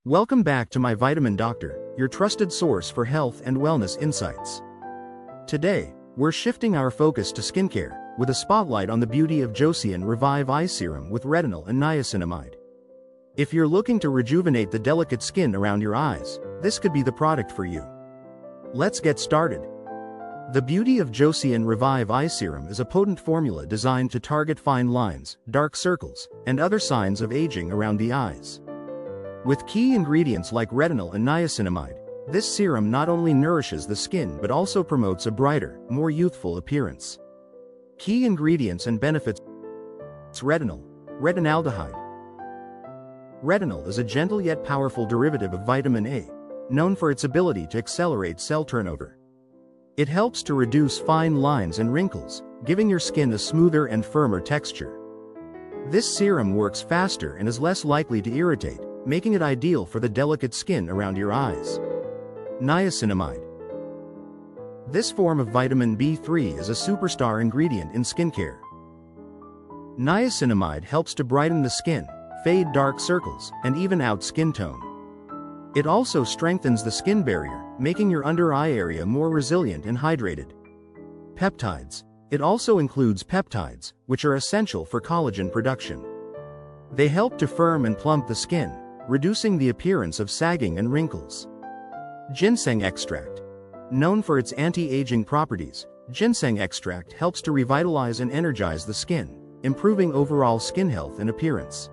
Welcome back to my Vitamin Doctor, your trusted source for health and wellness insights. Today, we're shifting our focus to skincare, with a spotlight on the beauty of Joseon Revive Eye Serum with Retinal and Niacinamide. If you're looking to rejuvenate the delicate skin around your eyes, this could be the product for you. Let's get started. The beauty of Joseon Revive Eye Serum is a potent formula designed to target fine lines, dark circles, and other signs of aging around the eyes. With key ingredients like retinol and niacinamide, this serum not only nourishes the skin but also promotes a brighter, more youthful appearance. Key ingredients and benefits: retinol, retinaldehyde. Retinol is a gentle yet powerful derivative of vitamin A, known for its ability to accelerate cell turnover. It helps to reduce fine lines and wrinkles, giving your skin a smoother and firmer texture. This serum works faster and is less likely to irritate, making it ideal for the delicate skin around your eyes. Niacinamide. This form of vitamin B3 is a superstar ingredient in skincare. Niacinamide helps to brighten the skin, fade dark circles, and even out skin tone. It also strengthens the skin barrier, making your under eye area more resilient and hydrated. Peptides. It also includes peptides, which are essential for collagen production. They help to firm and plump the skin, reducing the appearance of sagging and wrinkles. Ginseng extract. Known for its anti-aging properties, ginseng extract helps to revitalize and energize the skin, improving overall skin health and appearance.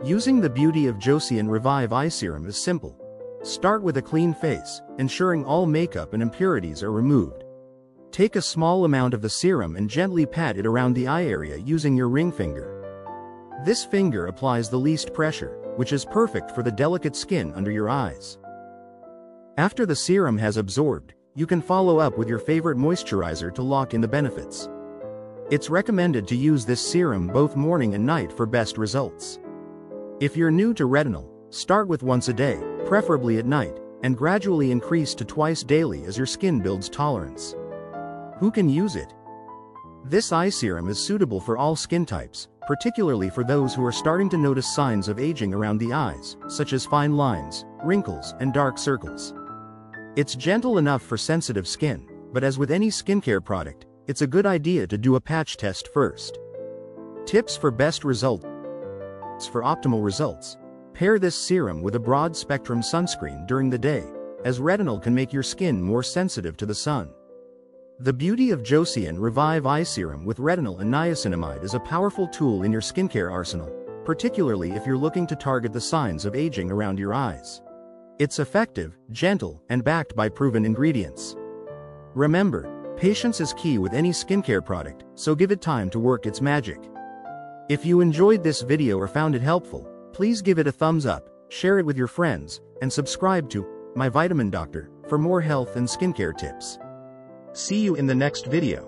Using the beauty of Joseon Revive Eye Serum is simple. Start with a clean face, ensuring all makeup and impurities are removed. Take a small amount of the serum and gently pat it around the eye area using your ring finger. This finger applies the least pressure, which is perfect for the delicate skin under your eyes. After the serum has absorbed, you can follow up with your favorite moisturizer to lock in the benefits. It's recommended to use this serum both morning and night for best results. If you're new to retinol, start with once a day, preferably at night, and gradually increase to twice daily as your skin builds tolerance. Who can use it? This eye serum is suitable for all skin types, particularly for those who are starting to notice signs of aging around the eyes, such as fine lines, wrinkles, and dark circles. It's gentle enough for sensitive skin, but as with any skincare product, it's a good idea to do a patch test first. Tips for best results. For optimal results, pair this serum with a broad-spectrum sunscreen during the day, as retinol can make your skin more sensitive to the sun. The beauty of Joseon Revive Eye Serum with retinol and niacinamide is a powerful tool in your skincare arsenal, particularly if you're looking to target the signs of aging around your eyes. It's effective, gentle, and backed by proven ingredients. Remember, patience is key with any skincare product, so give it time to work its magic. If you enjoyed this video or found it helpful, please give it a thumbs up, share it with your friends, and subscribe to My Vitamin Doctor for more health and skincare tips. See you in the next video.